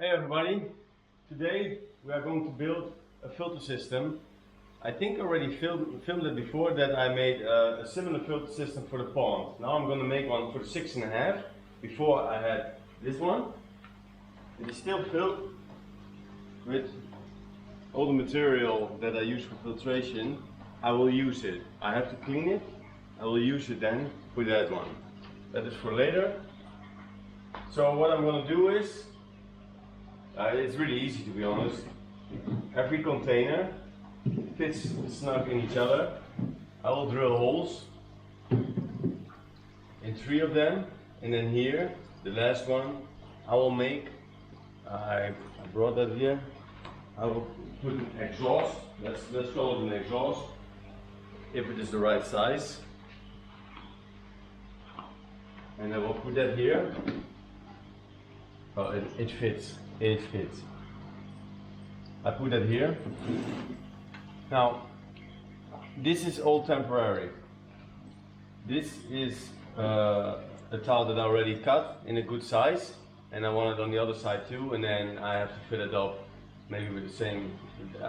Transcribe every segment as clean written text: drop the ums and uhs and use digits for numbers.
Hey everybody, today we are going to build a filter system. I think I already filmed it before that I made a similar filter system for the pond. Now I'm going to make one for the 6.5. Before I had this one. It is still filled with all the material that I use for filtration. I will use it. I have to clean it. I will use it then for that one. That is for later. So what I'm going to do is it's really easy, to be honest. Every container fits snug in each other. I will drill holes in 3 of them, and then here, the last one, I will make, I brought that here, I will put an exhaust, let's call it an exhaust, if it is the right size. And I will put that here. Oh, it fits. It fits. I put that here. Now, this is all temporary. This is a tile that I already cut in a good size, and I want it on the other side too, and then I have to fill it up maybe with the same.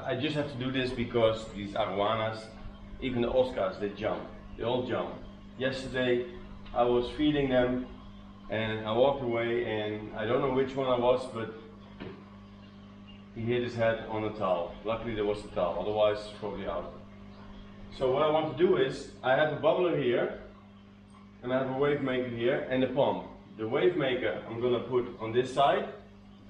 I just have to do this because these iguanas, even the Oscars, they jump. They all jump. Yesterday I was feeding them and I walked away, and I don't know which one I was, but he hit his head on a towel. Luckily there was a towel, otherwise it's probably out. So what I want to do is, I have a bubbler here, and I have a wave maker here, and a pump. The wave maker I'm going to put on this side.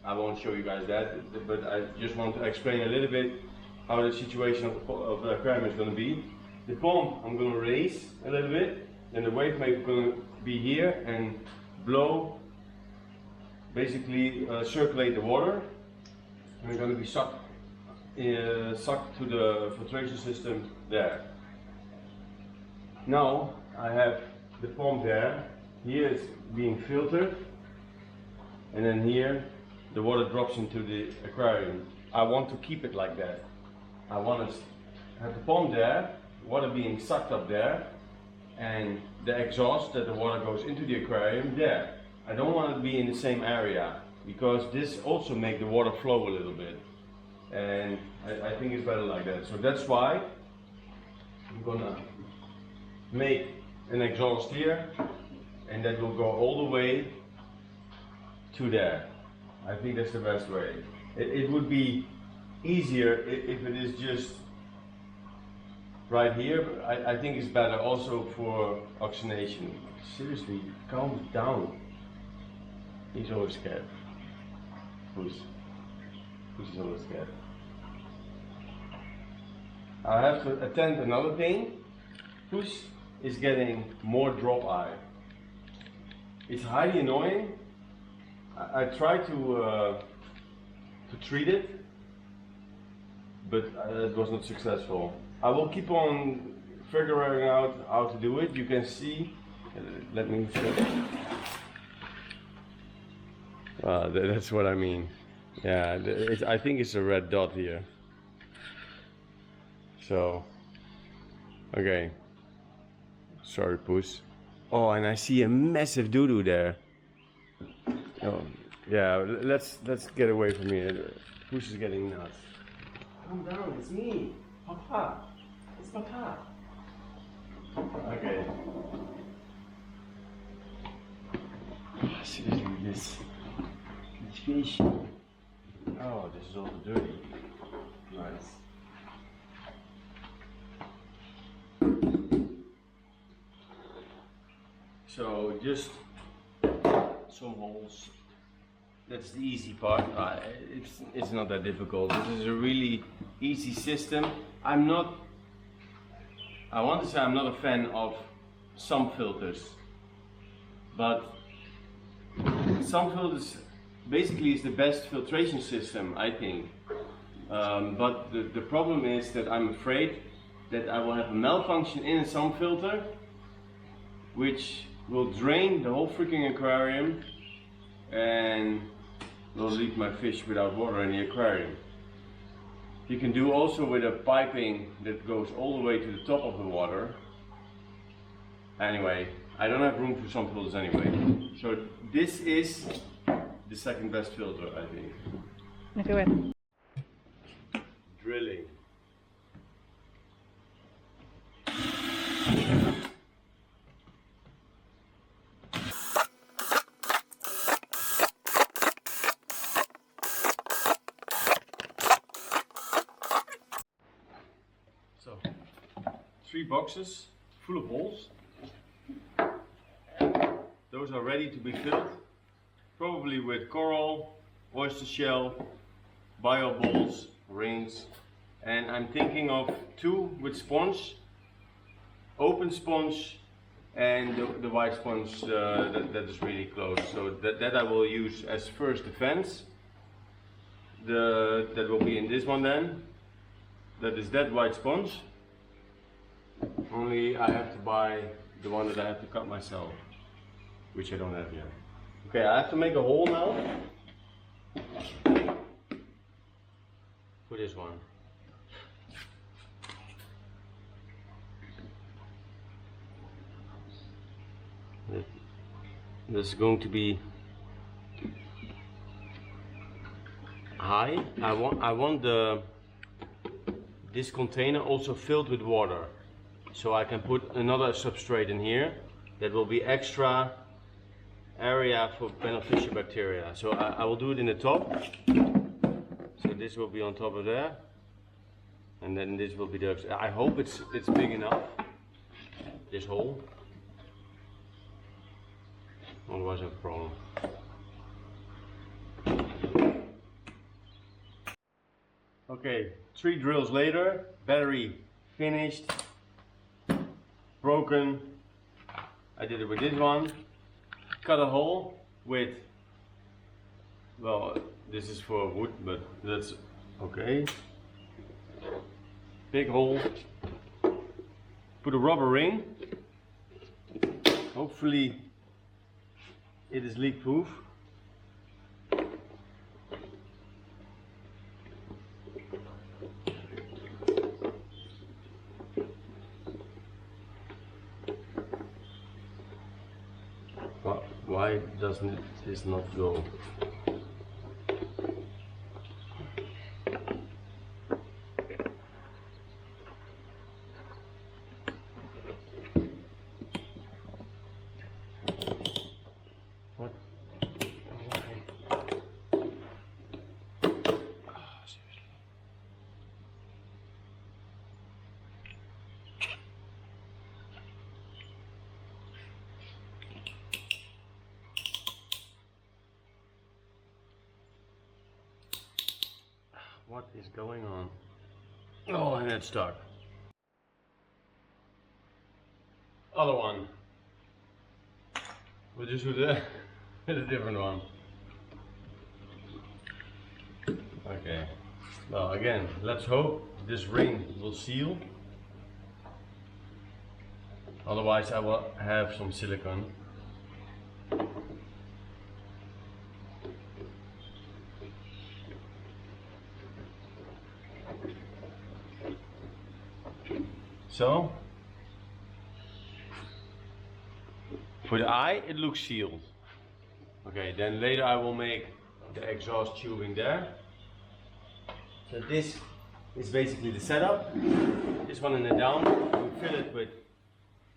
I won't show you guys that, but I just want to explain a little bit how the situation of the aquarium is going to be. The pump I'm going to raise a little bit, and the wave maker is going to be here and blow, basically circulate the water. And it's going to be sucked to the filtration system there. Now I have the pump there. Here it's being filtered, and then here the water drops into the aquarium. I want to keep it like that. I want to have the pump there, water being sucked up there, and the exhaust that the water goes into the aquarium there. I don't want it to be in the same area, because this also makes the water flow a little bit, and I think it's better like that. So that's why I'm gonna make an exhaust here, and that will go all the way to there. I think that's the best way. It would be easier if it is just right here, but I think it's better also for oxygenation. Seriously, calm down. He's always scared. Who's always scared. I have to attend another thing. Push is getting more drop eye. It's highly annoying. I tried to treat it, but it was not successful. I will keep on figuring out how to do it. You can see. Let me show you. That's what I mean. Yeah, I think it's a red dot here. So, okay. Sorry, Puss. Oh, and I see a massive doo-doo there. Oh, yeah. Let's get away from here. Puss is getting nuts. Calm down. It's me, Papa. It's Papa. Okay. Seriously, this fish. Oh, this is all dirty. Nice. So just some holes. That's the easy part. It's not that difficult. This is a really easy system. I want to say I'm not a fan of some filters, but some filters basically is the best filtration system, I think. But the problem is that I'm afraid that I will have a malfunction in some filter, which will drain the whole freaking aquarium and will leave my fish without water in the aquarium. You can do also with a piping that goes all the way to the top of the water. Anyway, I don't have room for some filters anyway. So this is the second best filter, I think. Okay, wait. Drilling. So, 3 boxes full of holes. Those are ready to be filled, probably with coral, oyster shell, bio balls, rings, and I'm thinking of 2 with sponge, open sponge, and the white sponge that is really close. So that I will use as first defense. That will be in this one then. That is that white sponge. Only I have to buy the one that I have to cut myself, which I don't have yet. Okay, I have to make a hole now for this one. This is going to be high. I want this container also filled with water, so I can put another substrate in here that will be extra area for beneficial bacteria. So I will do it in the top. So this will be on top of there, and then this will be the. I hope it's big enough, this hole. Otherwise I have a problem. Okay, 3 drills later, battery finished, broken. I did it with this one. Cut a hole with, well, this is for wood, but that's okay. Big hole. Put a rubber ring. Hopefully it is leak proof. Why doesn't this not go? What? Seriously. What is going on? Oh, and it's stuck. Other one. We'll just do the a different one. Okay. Well, again, let's hope this ring will seal. Otherwise, I will have some silicone. So, for the eye, it looks sealed. Okay, then later I will make the exhaust tubing there. So this is basically the setup. This one in the down, we fill it with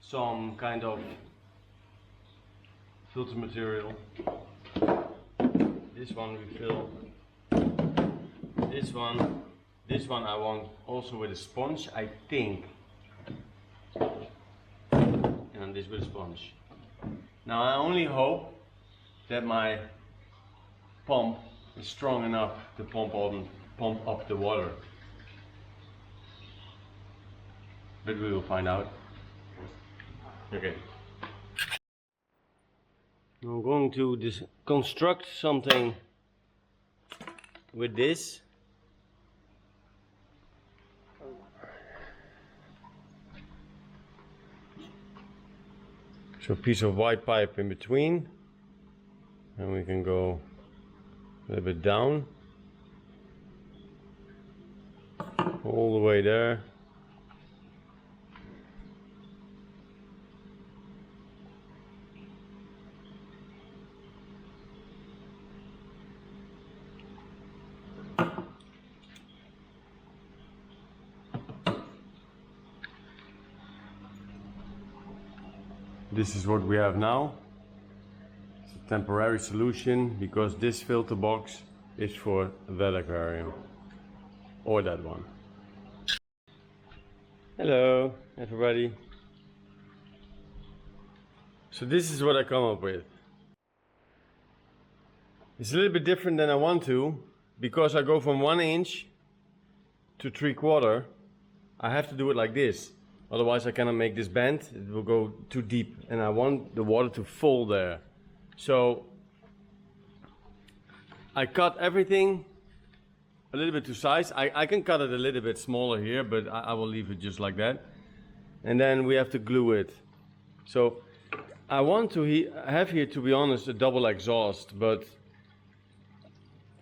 some kind of filter material. This one we fill. This one I want also with a sponge, I think. And this with a sponge. Now I only hope that my pump is strong enough to pump up the water. But we will find out. Okay. I'm going to construct something with this. So a piece of white pipe in between, and we can go a little bit down, all the way there. This is what we have now. It's a temporary solution because this filter box is for that aquarium or that one. Hello everybody. So this is what I come up with. It's a little bit different than I want to because I go from 1 inch to 3/4. I have to do it like this. Otherwise I cannot make this bend, it will go too deep and I want the water to fall there. So I cut everything a little bit to size. I can cut it a little bit smaller here, but I will leave it just like that. And then we have to glue it. So I want to have here, to be honest, a double exhaust, but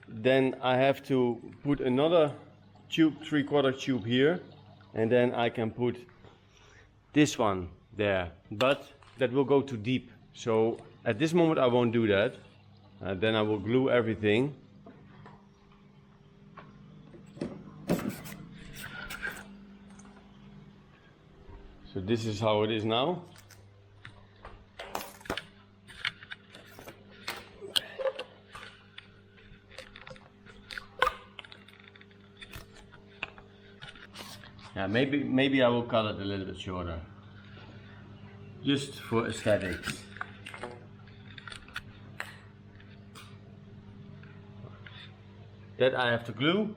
then I have to put another tube, 3/4 tube here, and then I can put this one there, but that will go too deep. So at this moment I won't do that. Then I will glue everything. So this is how it is now. Yeah, maybe I will cut it a little bit shorter, just for aesthetics. That I have to glue,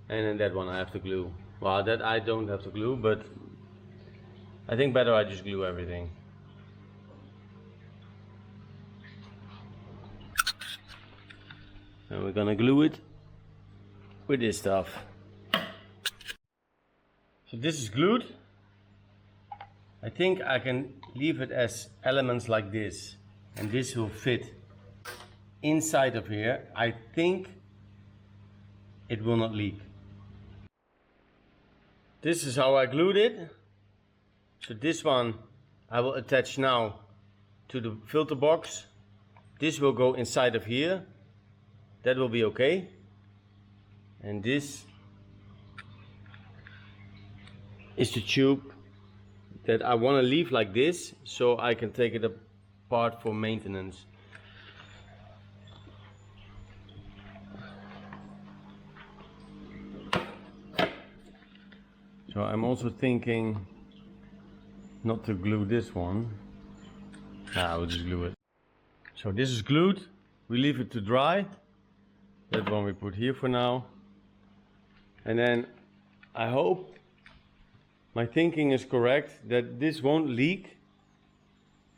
and then that one I have to glue. Well, that I don't have to glue, but I think better I just glue everything. And we're gonna glue it with this stuff. So this is glued. I think I can leave it as elements like this, and this will fit inside of here. I think it will not leak. This is how I glued it. So this one I will attach now to the filter box. This will go inside of here. That will be okay. And this is the tube that I want to leave like this, so I can take it apart for maintenance. So I'm also thinking not to glue this one. I will just glue it. So this is glued. We leave it to dry. That one we put here for now. And then I hope my thinking is correct that this won't leak,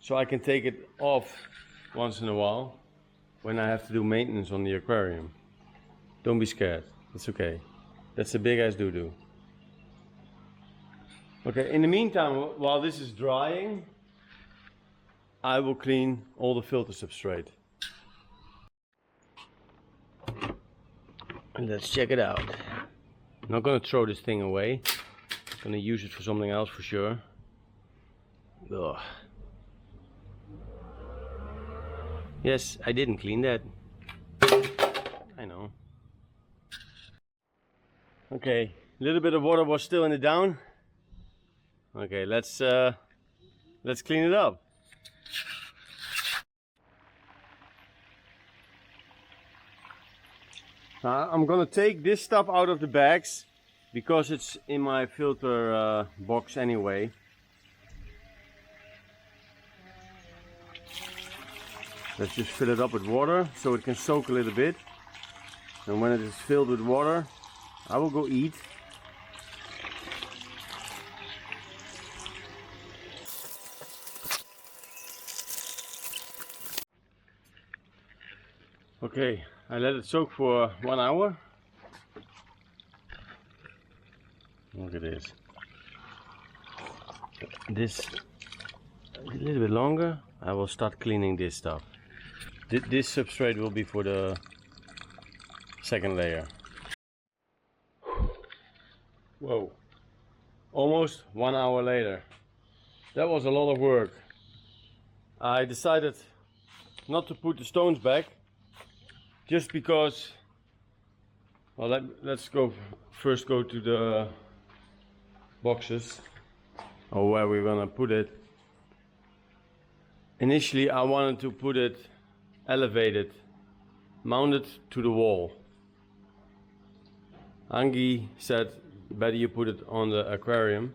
so I can take it off once in a while when I have to do maintenance on the aquarium. Don't be scared, it's okay. That's a big ass doo-doo. Okay, in the meantime, while this is drying, I will clean all the filter substrate. And let's check it out. I'm not gonna throw this thing away. Gonna use it for something else for sure. Ugh. Yes, I didn't clean that. I know. Okay, a little bit of water was still in it down. Okay, let's clean it up. I'm gonna take this stuff out of the bags, because it's in my filter box anyway. Let's just fill it up with water so it can soak a little bit. And when it is filled with water, I will go eat. Okay, I let it soak for 1 hour. Look at this. This a little bit longer. I will start cleaning this stuff. This substrate will be for the second layer. Whoa! Almost 1 hour later. That was a lot of work. I decided not to put the stones back, just because. Well, let's first go to the boxes, or where we're gonna put it. initially I wanted to put it elevated, mounted to the wall. Angie said better you put it on the aquarium.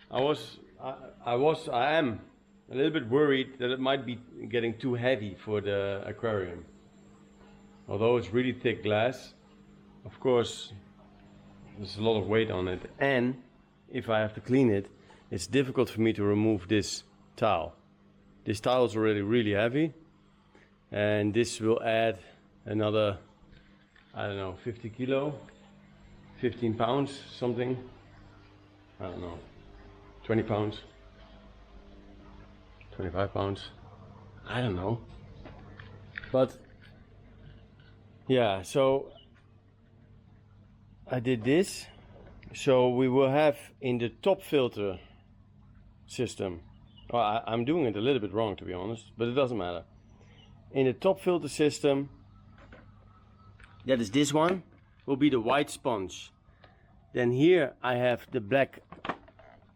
I am a little bit worried that it might be getting too heavy for the aquarium. Although it's really thick glass, of course there's a lot of weight on it, and if I have to clean it, it's difficult for me to remove this tile. This tile is already really heavy, and this will add another, I don't know, 50 kilo, 15 pounds, something, I don't know, 20 pounds, 25 pounds, I don't know. But yeah, so I did this. So we will have in the top filter system, well, I'm doing it a little bit wrong to be honest, but it doesn't matter. In the top filter system, that is this one, will be the white sponge. Then here I have the black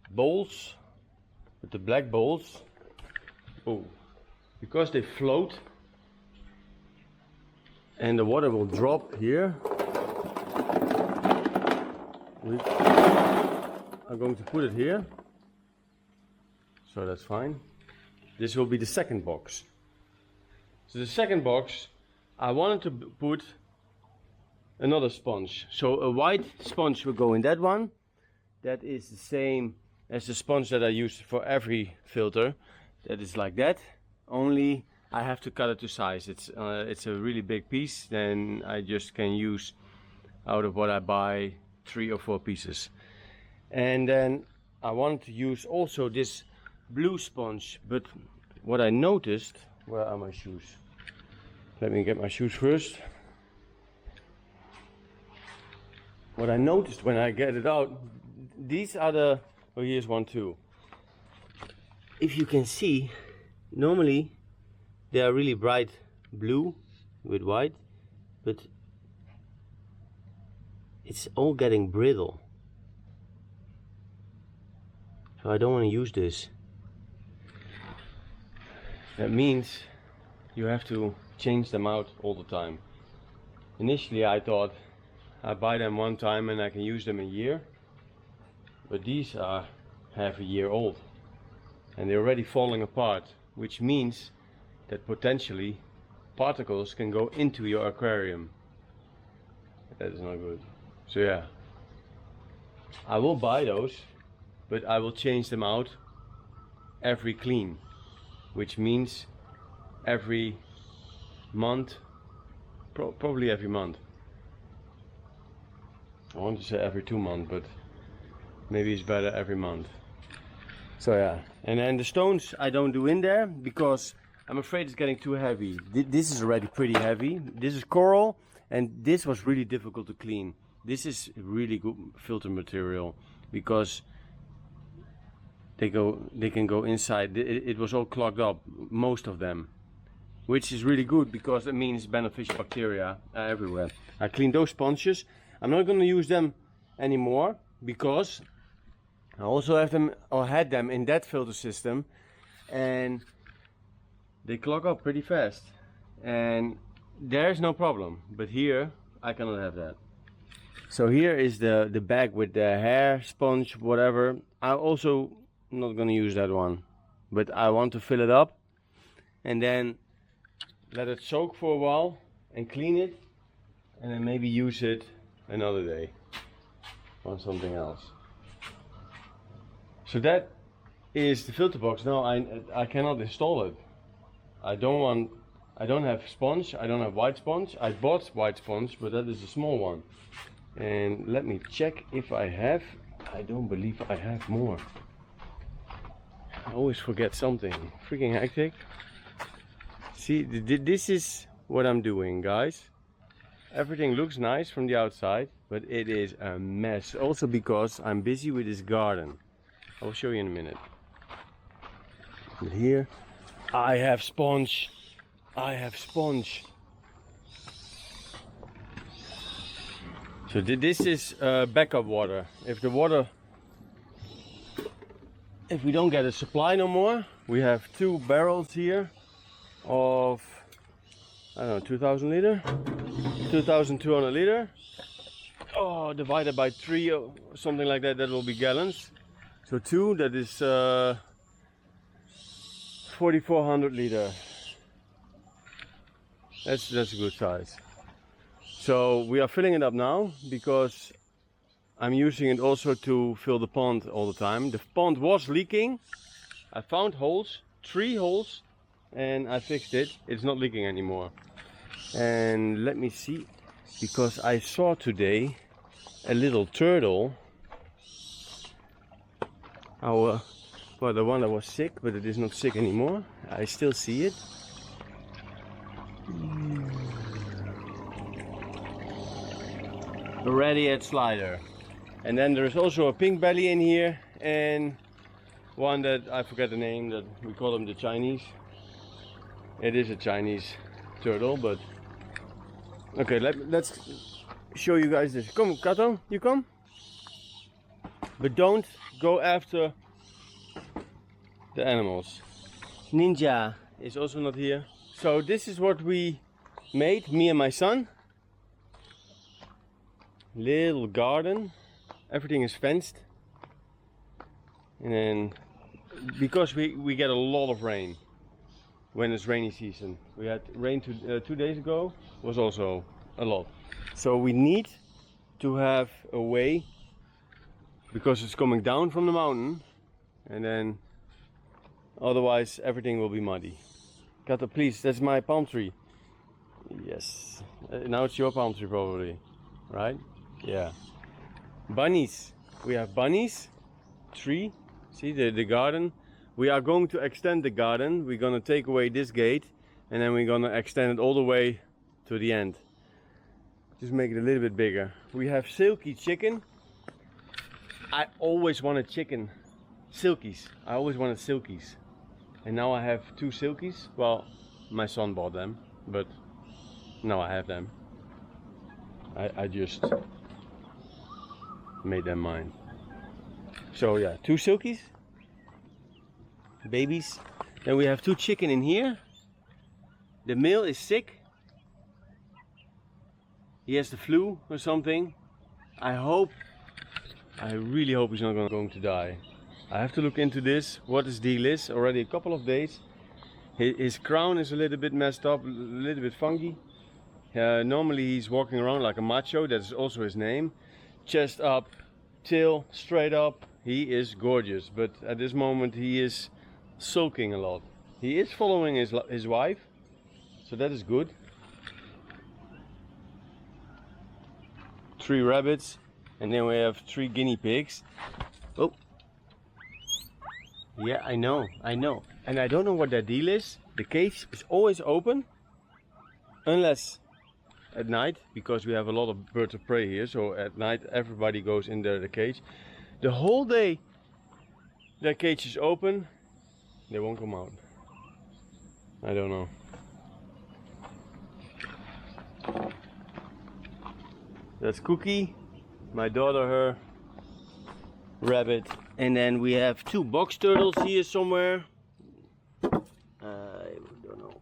bowls, with the black bowls, oh, because they float and the water will drop here, I'm going to put it here, so that's fine. This will be the second box. So the second box, I wanted to put another sponge. So a white sponge will go in that one. That is the same as the sponge that I use for every filter. That is like that, only I have to cut it to size. It's a really big piece, then I just can use out of what I buy 3 or 4 pieces. And then I wanted to use also this blue sponge, but what I noticed, where are my shoes? Let me get my shoes first. What I noticed when I get it out, these are the, oh here's one too. If you can see, normally they are really bright blue with white, but it's all getting brittle. So I don't want to use this. That means you have to change them out all the time. Initially I thought I buy them one time and I can use them a year, but these are half a year old and they're already falling apart, which means that potentially particles can go into your aquarium. That is not good. So yeah, I will buy those, but I will change them out every clean, which means every month, probably every month. I want to say every 2 months, but maybe it's better every month. So yeah, and then the stones I don't do in there because I'm afraid it's getting too heavy. This is already pretty heavy. This is coral, and this was really difficult to clean. This is really good filter material because they can go inside. It was all clogged up, most of them, which is really good because it means beneficial bacteria are everywhere. I cleaned those sponges. I'm not going to use them anymore because I also have them, or had them, in that filter system, and they clog up pretty fast, and there's no problem, but here I cannot have that. So here is the bag with the hair sponge, whatever. I'm also not going to use that one, but I want to fill it up and then let it soak for a while and clean it, and then maybe use it another day on something else. So that is the filter box. Now I cannot install it. I don't have sponge, I don't have white sponge. I bought white sponge, but that is a small one. And let me check if I have. I don't believe I have more. I always forget something. Freaking hectic. See, this is what I'm doing, guys. Everything looks nice from the outside, but it is a mess. Also because I'm busy with this garden. I will show you in a minute. But here I have sponge. I have sponge. So this is backup water. If we don't get a supply no more, We have 2 barrels here of, I don't know, 2000 liter, 2200 liter. Oh, divided by 3 or something like that, that will be gallons. So 2, that is 4400 liter. That's a good size. So we are filling it up now because I'm using it also to fill the pond all the time. The pond was leaking. I found holes, 3 holes, and I fixed it. It's not leaking anymore. And let me see, because I saw today a little turtle. Well, the one that was sick, but it is not sick anymore. I still see it. A red-eared slider. And then there is also a pink belly in here, and one that I forget the name, that we call them the Chinese. It is a Chinese turtle, but okay, let's show you guys this. Come, Kato, you come. But don't go after the animals. Ninja is also not here. So this is what we made, me and my son. Little garden. Everything is fenced. And then, because we get a lot of rain when it's rainy season. We had rain 2 days ago, was also a lot. So we need to have a way, because it's coming down from the mountain, and then otherwise everything will be muddy. Kato, please, that's my palm tree. Yes, now it's your palm tree probably, right? Yeah. Bunnies, we have bunnies, tree, see the garden. We are going to extend the garden. We're gonna take away this gate, and then we're gonna extend it all the way to the end. Just make it a little bit bigger. We have silky chicken. I always wanted chicken, silkies. I always wanted silkies. And now I have 2 silkies. Well, my son bought them, but now I have them. I just made them mine. So yeah, 2 silkies, babies. Then we have 2 chicken in here. The male is sick. He has the flu or something. I really hope he's not going to die. I have to look into this, what his deal is. Already a couple of days. His crown is a little bit messed up, a little bit funky. Normally he's walking around like a macho, that's also his name. Chest up, tail straight up. He is gorgeous, but at this moment he is sulking a lot. He is following his wife, so that is good. 3 rabbits, and then we have 3 guinea pigs. Oh, yeah, I know, and I don't know what their deal is. The cage is always open, unless at night, because we have a lot of birds of prey here, so at night everybody goes in there, the cage. The whole day their cage is open, they won't come out. I don't know. That's Cookie, my daughter, her rabbit. And then we have 2 box turtles here somewhere. I don't know.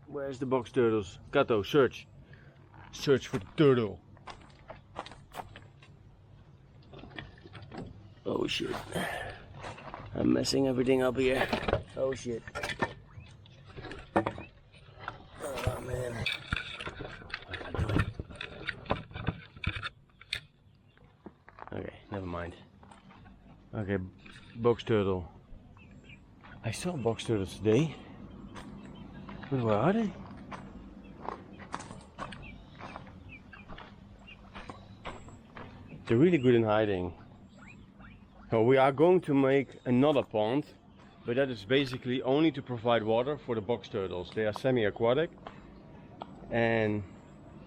Where's the box turtles? Kato, search. Search for the turtle. Oh shit. I'm messing everything up here. Oh shit. Oh man. Okay, never mind. Okay, box turtle. I saw box turtles today. But where are they? They're really good in hiding. So we are going to make another pond, but that is basically only to provide water for the box turtles. They are semi-aquatic and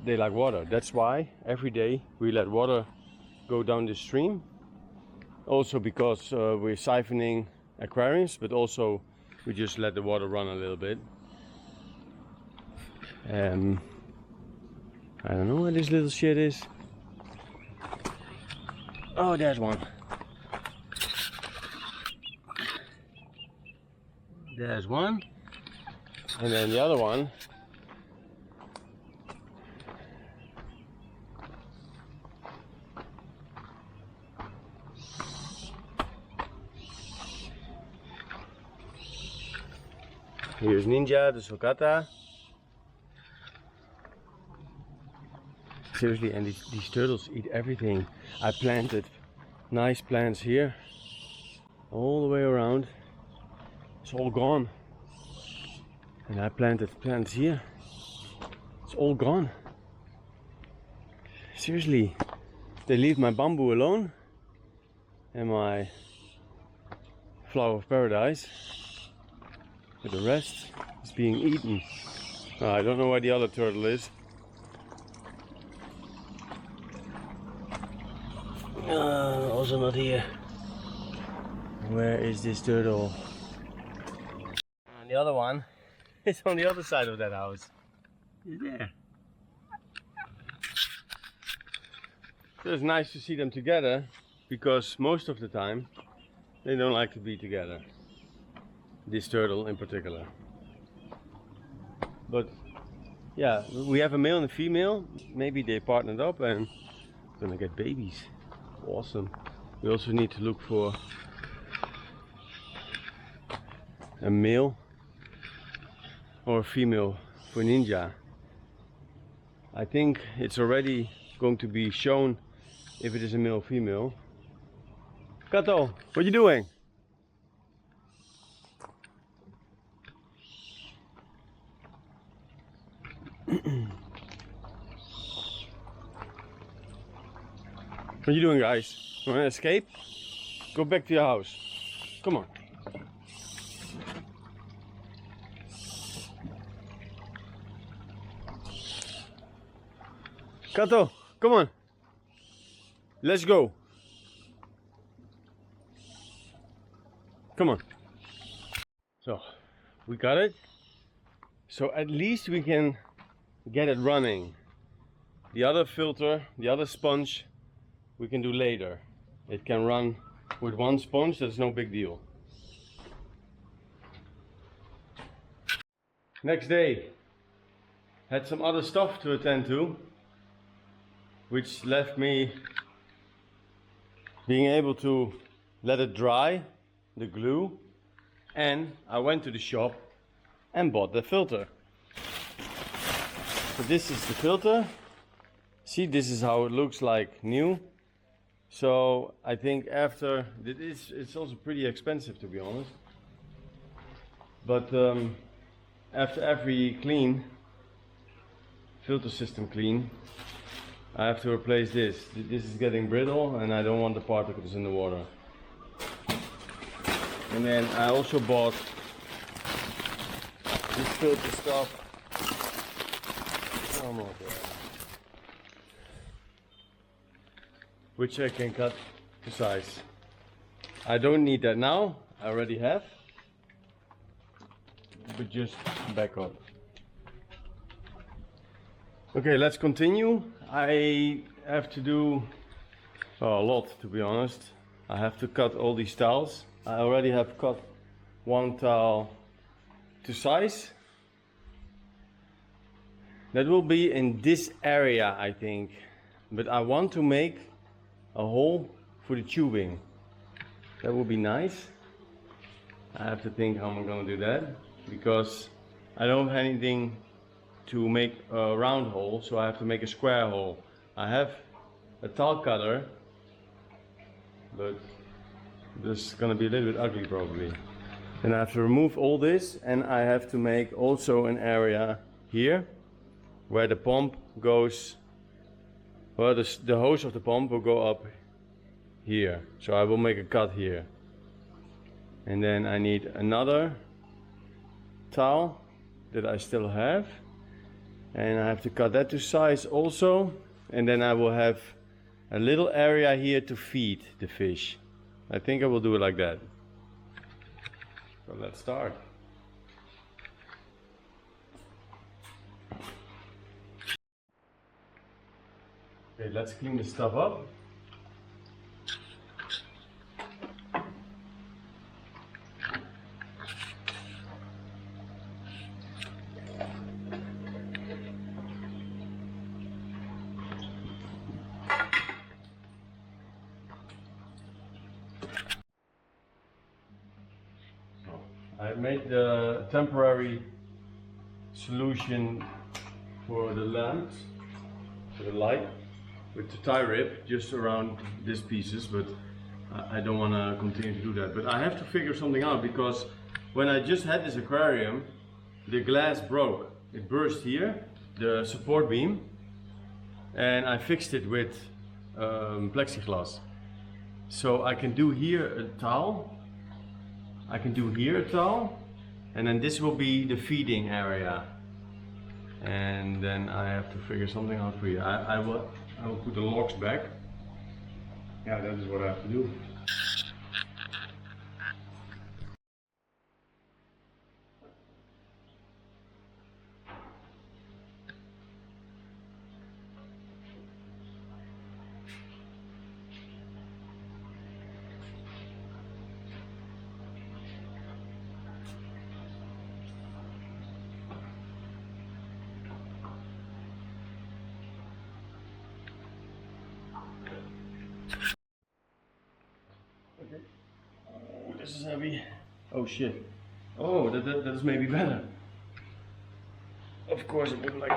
they like water. That's why every day we let water go down the stream. Also because we're siphoning aquariums, but also we just let the water run a little bit. I don't know where this little shit is. Oh, there's one. there's one. And then the other one. Here's Ninja, the Socata. Seriously, and these turtles eat everything. I planted nice plants here, all the way around. It's all gone. And I planted plants here. It's all gone. Seriously, they leave my bamboo alone and my flower of paradise. But the rest is being eaten. I don't know where the other turtle is. Also not here. Where is this turtle? And the other one is on the other side of that house. He's there. So it's nice to see them together, because most of the time they don't like to be together. This turtle in particular. But yeah, we have a male and a female. Maybe they partnered up and gonna get babies. Awesome. We also need to look for a male or a female for Ninja. I think it's already going to be shown if it is a male or female. Kato, what are you doing? What are you doing, guys? You wanna escape? Go back to your house. Come on. Kato, come on. Let's go. Come on. So, we got it. So at least we can get it running. The other filter, the other sponge, we can do later. It can run with one sponge, that's no big deal. Next day, had some other stuff to attend to, which left me being able to let it dry, the glue, and I went to the shop and bought the filter. So this is the filter. See, this is how it looks like new. So I think after, it's also pretty expensive, to be honest. But after every clean, filter system clean, I have to replace this. This is getting brittle and I don't want the particles in the water. And then I also bought this filter stuff. Oh my God. Which I can cut to size. I don't need that now, I already have. But just back up. Okay, let's continue. I have to do a lot, to be honest. I have to cut all these tiles. I already have cut one tile to size. That will be in this area, I think. But I want to make a hole for the tubing. That would be nice. I have to think how I'm gonna do that, because I don't have anything to make a round hole, so I have to make a square hole. I have a tile cutter, but this is gonna be a little bit ugly probably. And I have to remove all this, and I have to make also an area here where the pump goes, well, the hose of the pump will go up here. So I will make a cut here. And then I need another tile that I still have. And I have to cut that to size also. And then I will have a little area here to feed the fish. I think I will do it like that. So let's start. Okay, let's clean this stuff up. made the temporary solution for the lamps, for the light, with the tie rib just around these pieces, but I don't want to continue to do that. But I have to figure something out, because when I just had this aquarium, the glass broke. It burst here, the support beam, and I fixed it with plexiglass. So I can do here a towel, I can do here a towel, and then this will be the feeding area. And then I have to figure something out for you. I will put the locks back. Yeah, that is what I have to do. Okay. Oh, this is heavy. Oh shit. Oh, that is maybe better. Of course it would like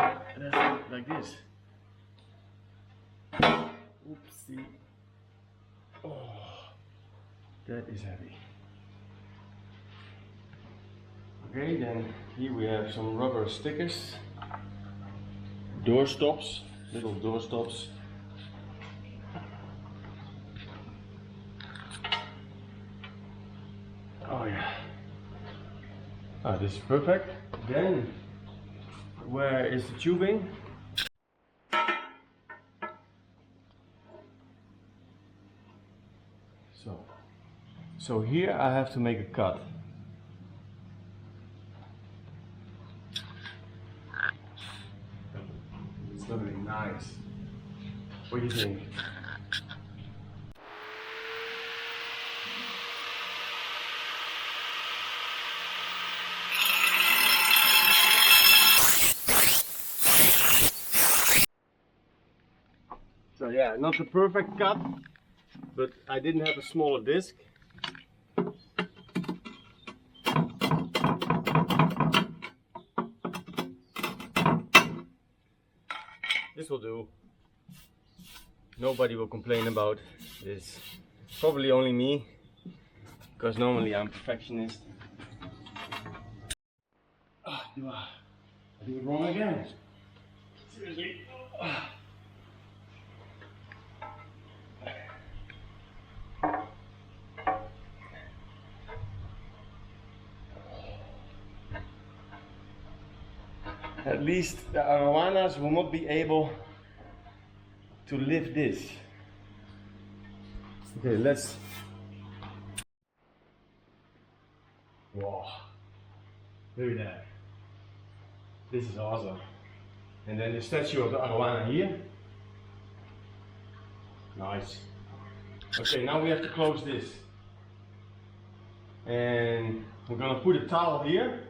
this. Oopsie. Oh, that is heavy. Okay, then here we have some rubber stickers. Door stops, little door stops. Oh yeah. Ah, this is perfect. Then, where is the tubing? So here I have to make a cut. It's gonna be nice. What do you think? So yeah, not the perfect cut, but I didn't have a smaller disc. This will do. Nobody will complain about this. Probably only me, because normally I'm a perfectionist. I do it wrong again. Seriously. At least the arowanas will not be able to lift this. Okay, let's. Wow, look at that. This is awesome. And then the statue of the arowana here. Nice. Okay, now we have to close this. And we're gonna put a towel here.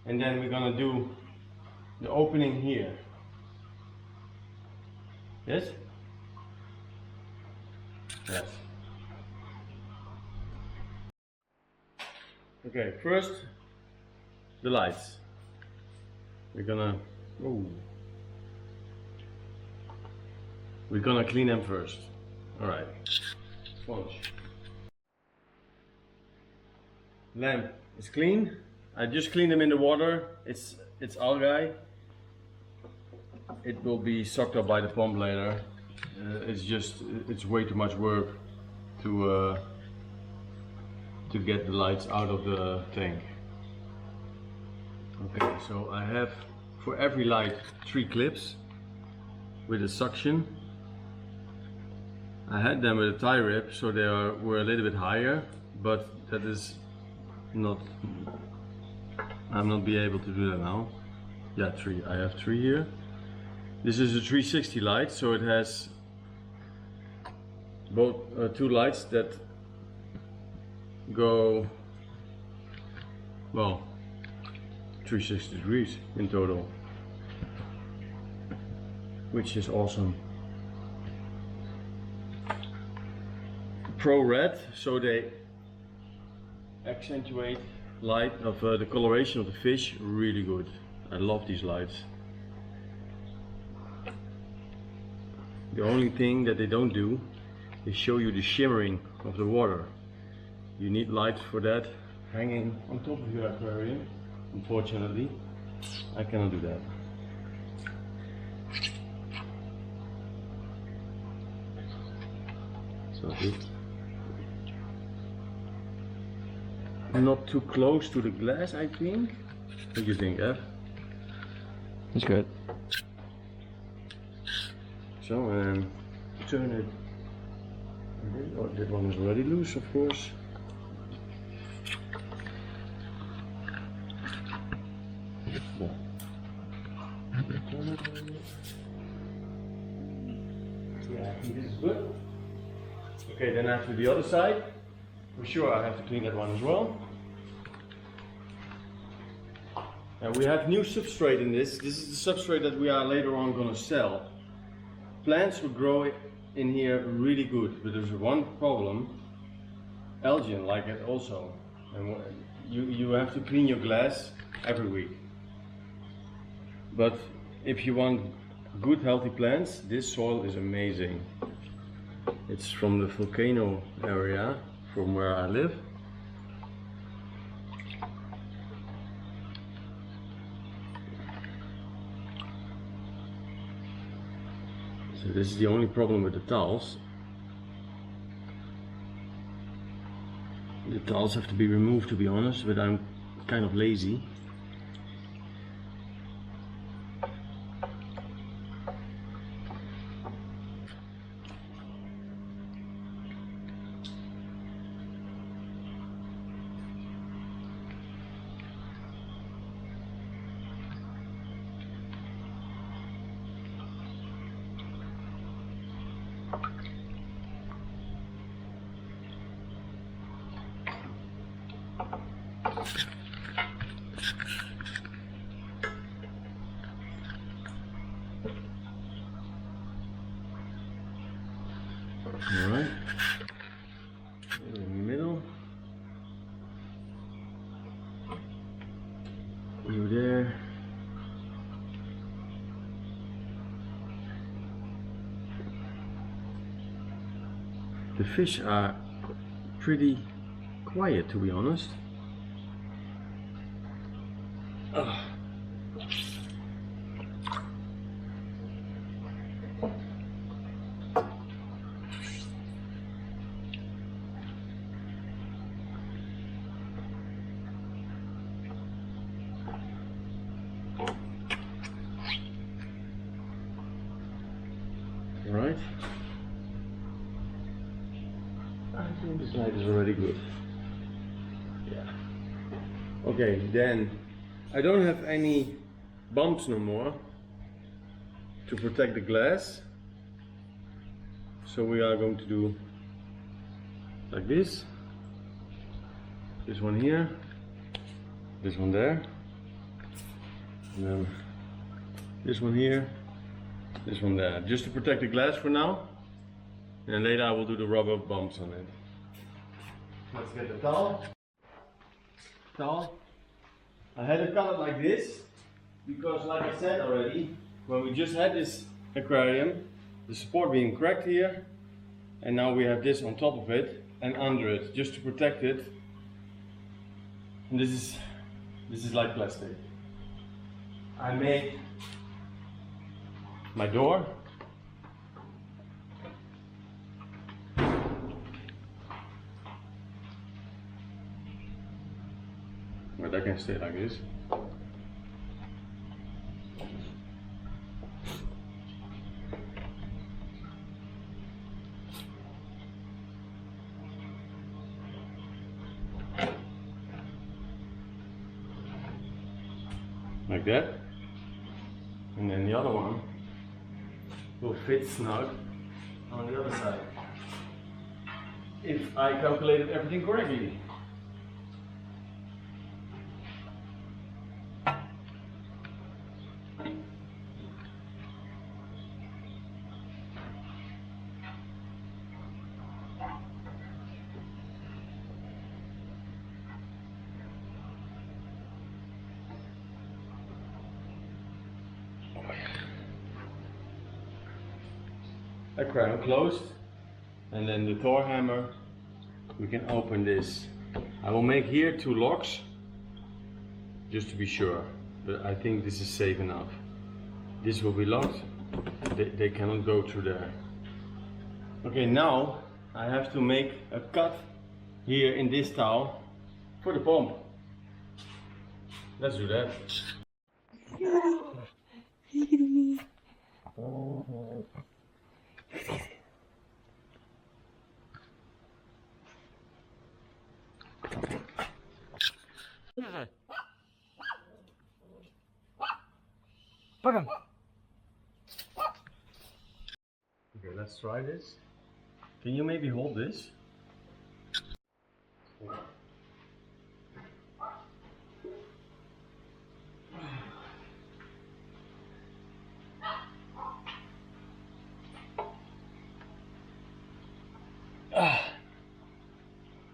And then we're gonna do the opening here. Yes? Yes. Okay, first the lights. We're gonna clean them first. Alright. Sponge. Lamp is clean. I just cleaned them in the water. It's algae. It will be sucked up by the pump later. It's way too much work to get the lights out of the tank. Okay, so I have for every light 3 clips with a suction. I had them with a tie rib, so they were a little bit higher, but that is not. I'm not be able to do that now. Yeah, 3. I have 3 here. This is a 360 light, so it has both 2 lights that go, well, 360 degrees in total, which is awesome. Pro red, so they accentuate light of the coloration of the fish really good. I love these lights. The only thing that they don't do is show you the shimmering of the water. You need lights for that hanging on top of your aquarium. Unfortunately, I cannot do that. So it's not too close to the glass, I think. What do you think, Ev? That's good. So, turn it. Oh, that one is already loose, of course. Yeah, I think this is good. Okay, then after the other side, for sure I have to clean that one as well. And we have new substrate in this. This is the substrate that we are later on going to sell. Plants will grow in here really good, but there's one problem. Algae like it also. And you have to clean your glass every week. But if you want good healthy plants, this soil is amazing. It's from the volcano area, from where I live. So this is the only problem with the towels. The towels have to be removed, to be honest, but I'm kind of lazy. Alright, in the middle, you there, the fish are pretty quiet, to be honest. Right. I think this light is already good. Yeah. Okay, then I don't have any bumps no more to protect the glass. So we are going to do like this. This one here, this one there, and then this one here, this one there, just to protect the glass for now, and later I will do the rubber bumps on it. Let's get the towel. I had it cut like this because, like I said already, when we just had this aquarium, the support being cracked here, and now we have this on top of it and under it, just to protect it. And this is like plastic. I made my door. But I can stay like this. Like that. And then the other one will fit snug on the other side, if I calculated everything correctly. aquarium closed, and then the Thor hammer, we can open this. I will make here 2 locks, just to be sure, but I think this is safe enough. This will be locked, they cannot go through there. Okay, now I have to make a cut here in this towel for the pump. Let's do that. Okay, let's try this. Can you maybe hold this?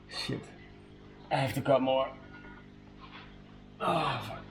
Shit. I have to cut more. Ah, fuck.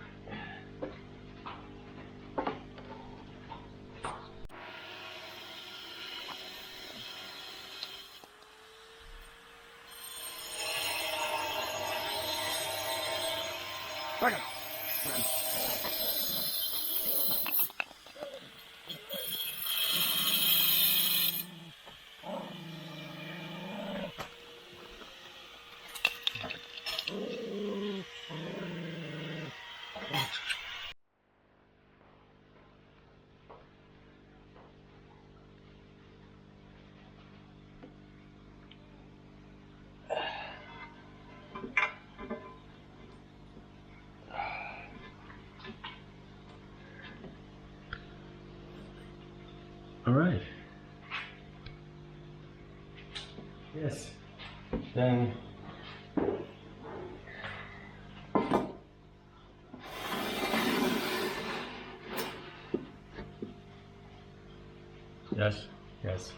All right. Yes. Then yes.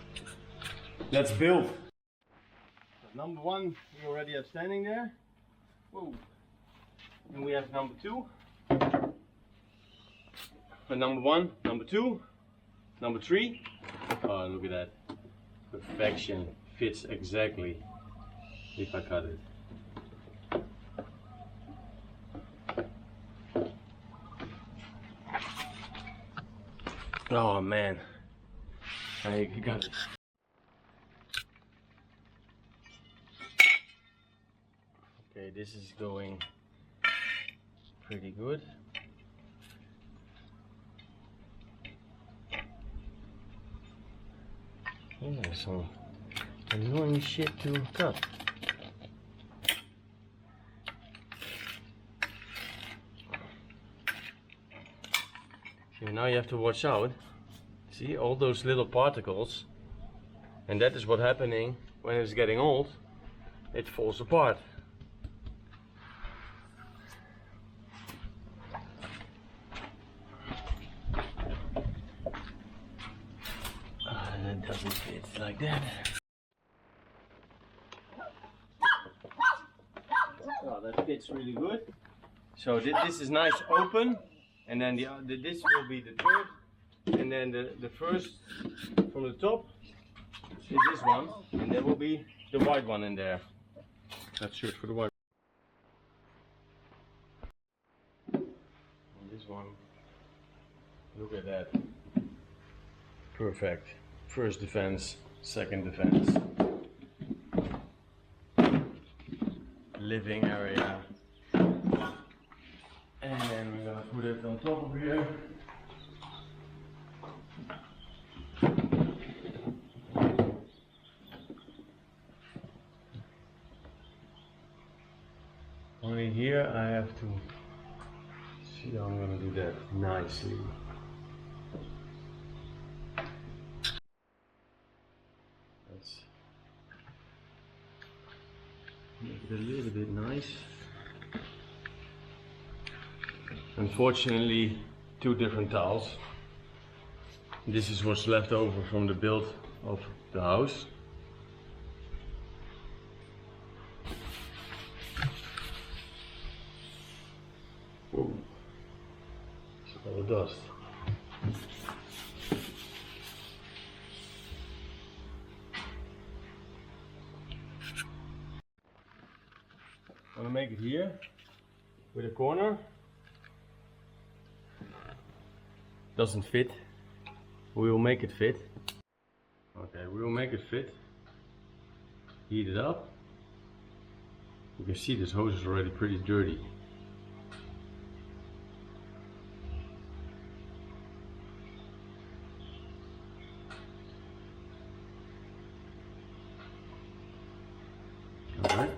Let's build. Number 1 we already have standing there. Whoa. And we have number 2. And number 1, number 2, number 3. Oh, look at that. Perfection. Fits exactly if I cut it. Oh man. I got it. Okay, this is going pretty good. Oh, there's some annoying shit to cut. So now you have to watch out. See all those little particles, and that is what's happening when it's getting old. It falls apart. And it doesn't fit like that. Oh, that fits really good. So this is nice open, and then this will be the third. And then the first from the top is this one, and there will be the white one in there. Let's search for the white. And this one, look at that. Perfect. First defense, second defense. Living area. And then we're gonna put it on top of here. Only here I have to see how I'm going to do that nicely. Let's make it a little bit nice. Unfortunately, 2 different tiles. This is what's left over from the build of the house. Whoa. It's all the dust. make it here with a corner. Doesn't fit. We will make it fit. Okay, we will make it fit. Heat it up. You can see this hose is already pretty dirty. Alright,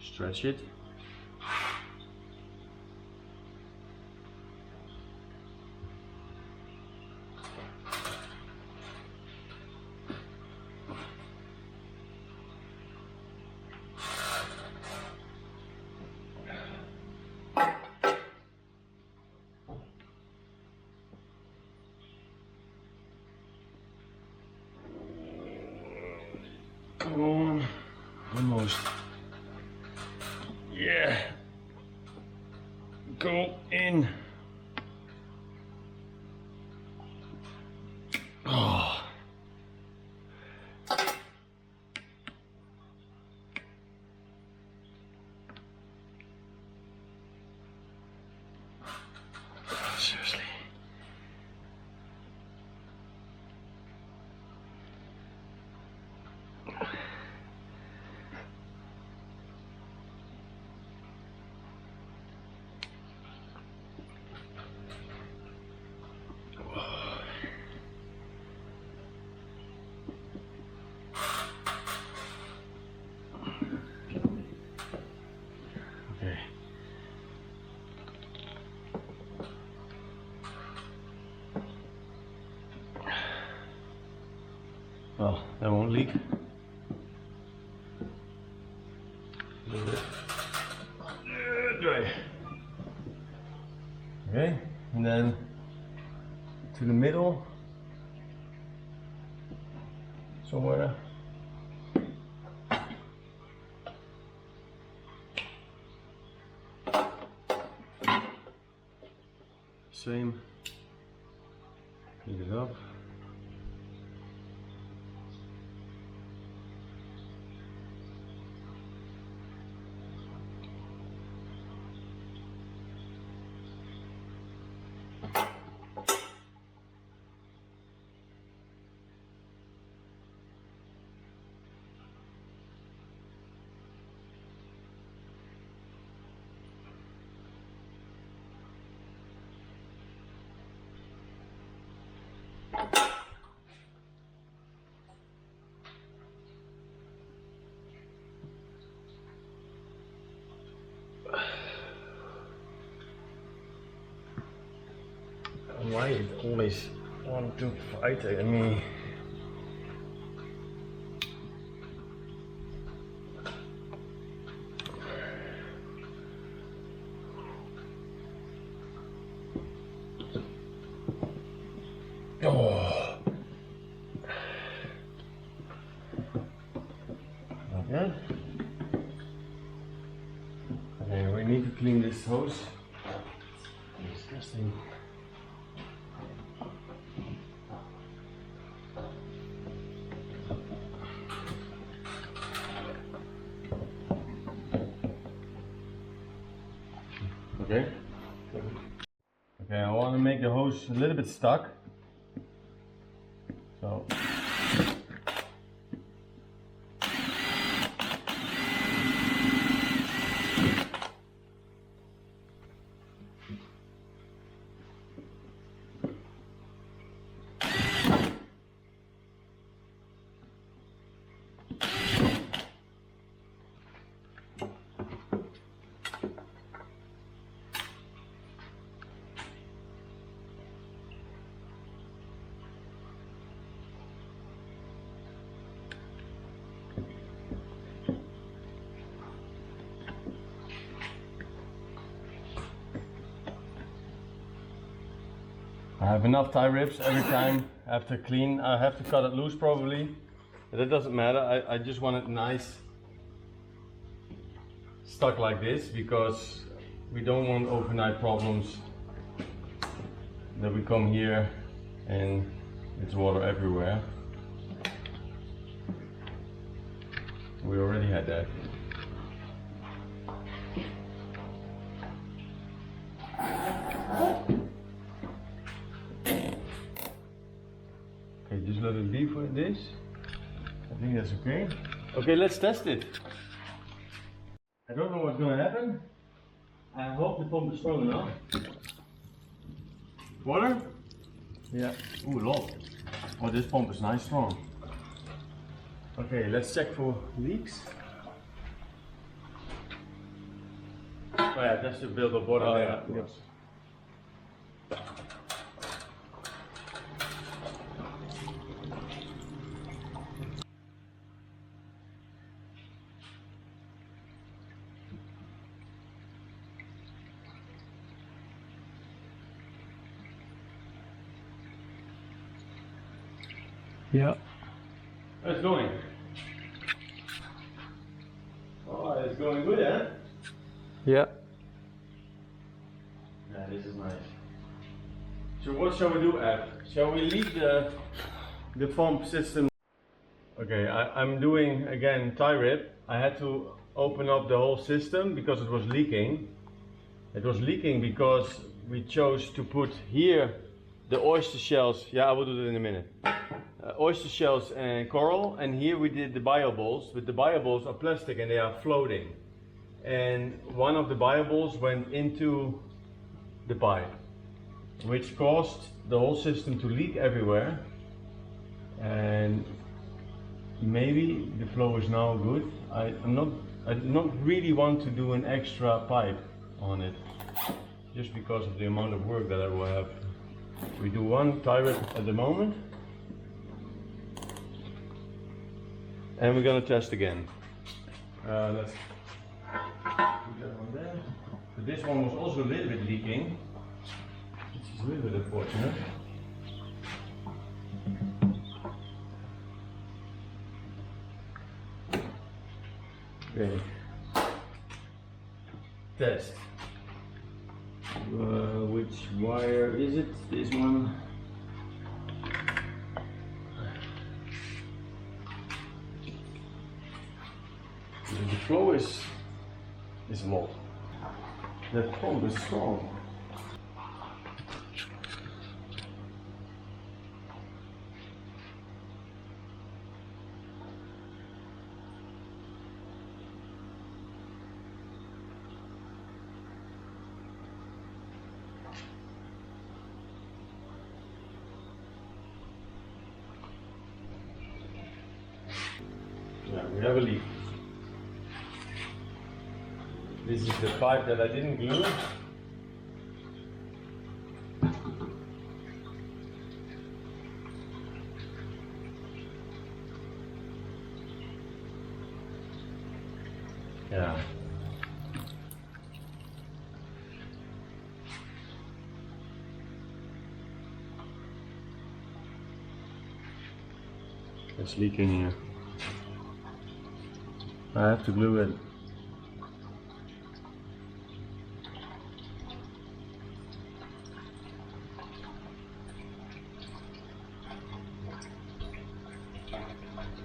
stretch it. Come on, almost. Yeah, go in. Oh. Seriously. Okay. Well, that won't leak. Dry. Okay, and then to the middle somewhere. Same. Heat it up. Why it always want to fight at me? Oh. Okay. Okay, we need to clean this hose. Disgusting. Okay. Okay, I want to make the hose a little bit stuck. So. I have enough tie rips every time I have to clean. I have to cut it loose probably, but it doesn't matter. I just want it nice stuck like this because we don't want overnight problems that we come here and it's water everywhere. We already had that. Okay, just let it be for this. I think that's okay. Okay, let's test it. I don't know what's gonna happen. I hope the pump is strong enough. Water? Yeah. Ooh, lot. Oh, this pump is nice strong. Okay, let's check for leaks. Oh yeah, that's the build of water there. Yeah. Yeah. It's going. Oh, it's going good, eh? Yeah. Yeah, this is nice. So what shall we do, Ed? Shall we leave the pump system? Okay, I'm doing again tie rip. I had to open up the whole system because it was leaking. It was leaking because we chose to put here the oyster shells. Yeah, I will do that in a minute. Oyster shells and coral, and here we did the bio balls, but the bio balls are plastic and they are floating. And one of the bio balls went into the pipe, which caused the whole system to leak everywhere. And maybe the flow is now good. I do not really want to do an extra pipe on it, just because of the amount of work that I will have. We do one tie rip at the moment, and we're gonna test again. Let's put that one there. So this one was also a little bit leaking, which is a little bit unfortunate. Okay. Test. Which wire is it? This one. The flow is low. That pump is strong. Yeah, we have a leak. This is the pipe that I didn't glue. Yeah. It's leaking here. I have to glue it.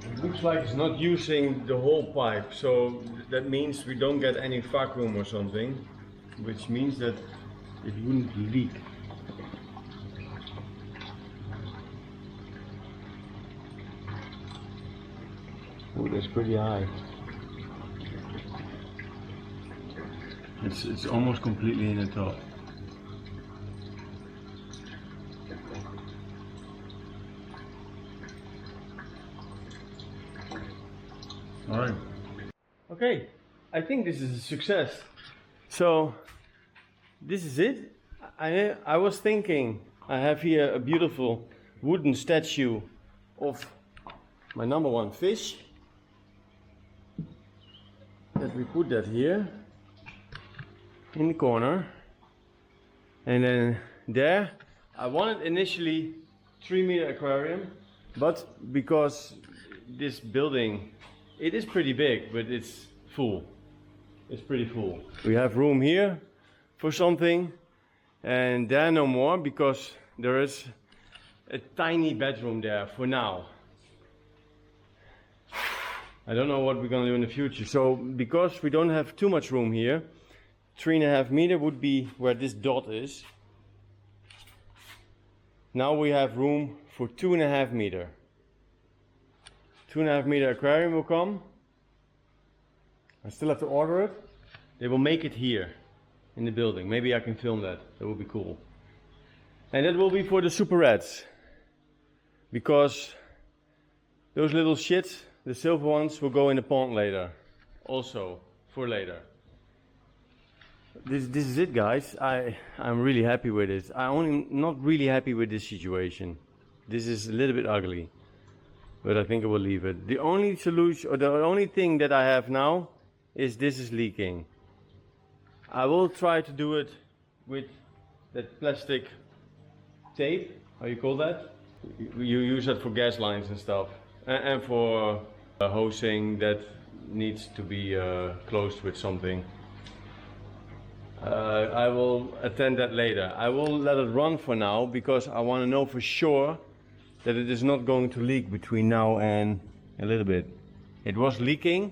It looks like it's not using the whole pipe, so that means we don't get any vacuum or something, which means that it wouldn't leak. Oh, that's pretty high. It's almost completely in the top. Alright. Okay, I think this is a success. So, this is it. I was thinking, I have here a beautiful wooden statue of my number one fish. That we put that here in the corner, and then there I wanted initially 3-meter aquarium, but because this building, it is pretty big, but it's full. It's pretty full. We have room here for something, and there no more, because there is a tiny bedroom there for now. I don't know what we're gonna do in the future. So because we don't have too much room here, 3.5 meter would be where this dot is. now we have room for 2.5 meter. 2.5 meter aquarium will come. I still have to order it. They will make it here in the building. Maybe I can film that. That would be cool. And that will be for the super reds. Because those little shits, the silver ones, will go in the pond later. Also, for later. This is it, guys. I'm really happy with it. I'm not really happy with this situation. This is a little bit ugly. But I think I will leave it. The only solution, or the only thing that I have now, is this is leaking. I will try to do it with that plastic tape. How you call that? You use that for gas lines and stuff. And for hosing that needs to be closed with something. I will attend that later. I will let it run for now because I want to know for sure that it is not going to leak between now and a little bit. It was leaking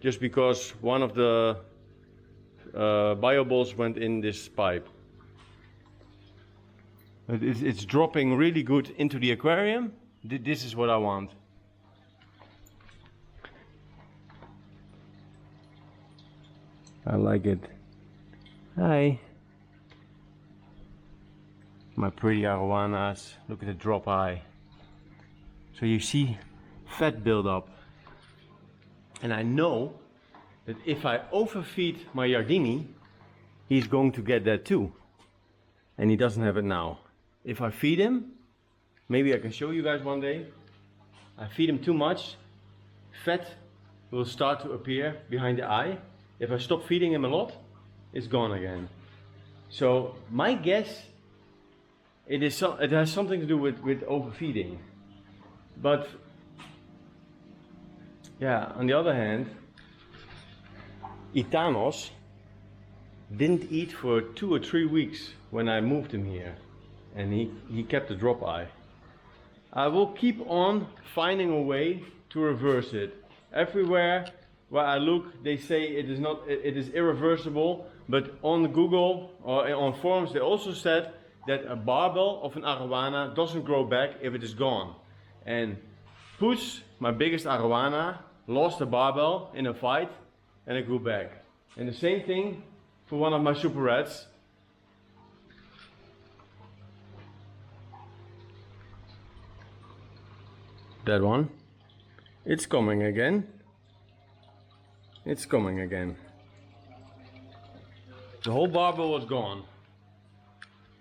just because one of the bio balls went in this pipe. It's dropping really good into the aquarium. This is what I want. I like it. Hi. My pretty arowanas. Look at the drop eye. So you see fat buildup. And I know that if I overfeed my Yardini, he's going to get that too. And he doesn't have it now. If I feed him, maybe I can show you guys one day. I feed him too much, fat will start to appear behind the eye. If I stop feeding him a lot, it's gone again. So my guess, it has something to do with overfeeding. But yeah, on the other hand, Itanos didn't eat for 2 or 3 weeks when I moved him here, and he kept the drop eye. I will keep on finding a way to reverse it. Everywhere where I look, they say it is irreversible, but on Google or on forums they also said that a barbel of an arowana doesn't grow back if it is gone. And Poes, my biggest arowana, lost a barbel in a fight and it grew back. And the same thing for one of my super reds. That one. It's coming again. It's coming again. The whole barbel was gone.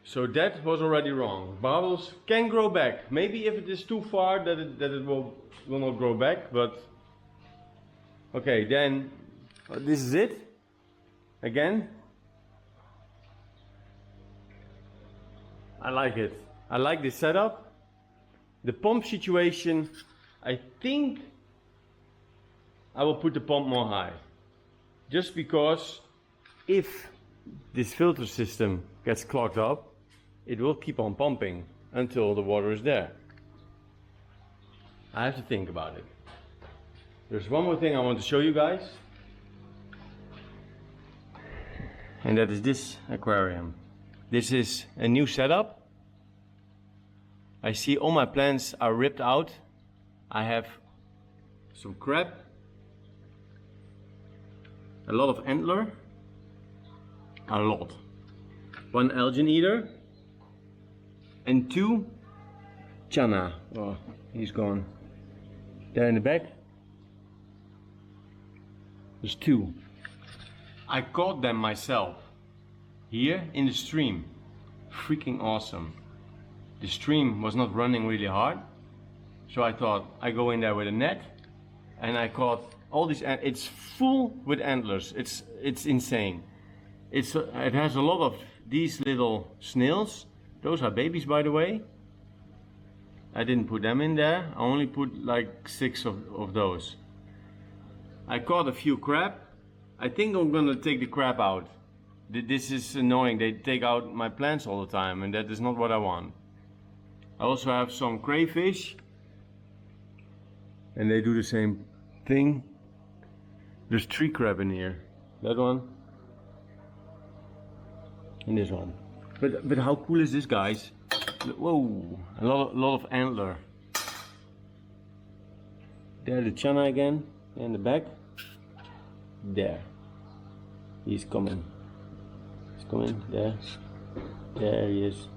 So that was already wrong. Barbels can grow back. Maybe if it is too far that it will not grow back, but okay, then this is it. Again. I like it. I like this setup. The pump situation, I think I will put the pump more high. Just because if this filter system gets clogged up, it will keep on pumping until the water is there. I have to think about it. There's one more thing I want to show you guys. And that is this aquarium. This is a new setup. I see all my plants are ripped out. I have some crab, a lot of antler, a lot. One algae eater, and 2 chana. Oh, he's gone. There in the back. There's 2. I caught them myself here in the stream. Freaking awesome. The stream was not running really hard, so I thought I go in there with a net, and I caught all these. It's full with antlers. It's insane. It has a lot of these little snails. Those are babies, by the way. I didn't put them in there. I only put like 6 of those. I caught a few crab. I think I'm gonna take the crab out. This is annoying. They take out my plants all the time, and that is not what I want. I also have some crayfish, and they do the same thing. There's 3 crab in here. That one and this one. But how cool is this, guys? Whoa, a lot of antler. There the chana again, in the back. There. He's coming. He's coming, there. There he is.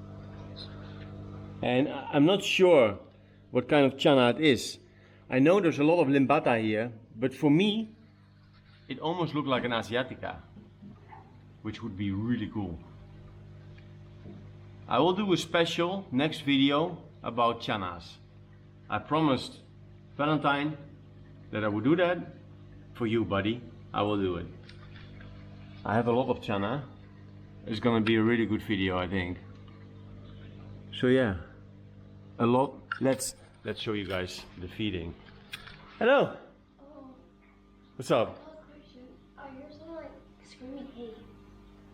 And I'm not sure what kind of chana it is. I know there's a lot of limbata here, but for me, it almost looked like an Asiatica, which would be really cool. I will do a special next video about chanas. I promised Valentine that I would do that for you, buddy. I will do it. I have a lot of chana. It's gonna be a really good video, I think. So yeah, a lot. Let's show you guys the feeding. Hello. Oh, What's up? I have a question. I hear someone like screaming hey,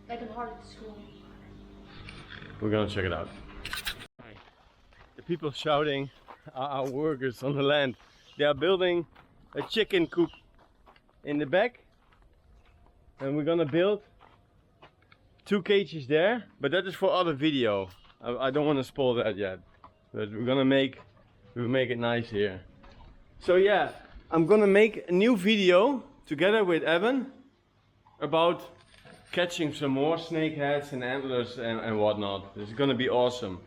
like in hard at school. We're gonna check it out. The people shouting are our workers on the land. They are building a chicken coop in the back, and we're gonna build 2 cages there, but that is for other video. I don't want to spoil that yet, but we'll make it nice here. So yeah, I'm gonna make a new video together with Evan about catching some more snakeheads and antlers and whatnot. This is gonna be awesome.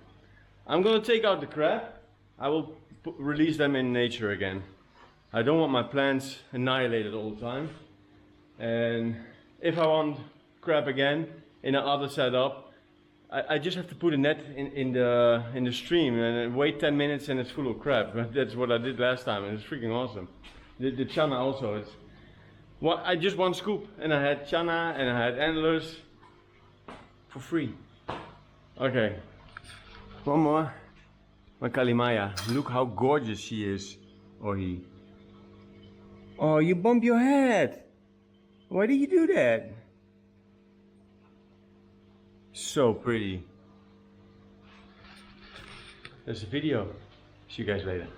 I'm gonna take out the crab. I will release them in nature again. I don't want my plants annihilated all the time. And if I want crab again in another setup, I just have to put a net in the stream and wait 10 minutes and it's full of crab. That's what I did last time and it's freaking awesome. The chana also, it's I just one scoop and I had chana and I had antlers for free. Okay, one more. My Kalimaya, look how gorgeous she is, or he. Oh, you bumped your head. Why did you do that? So pretty. There's a video. See you guys later.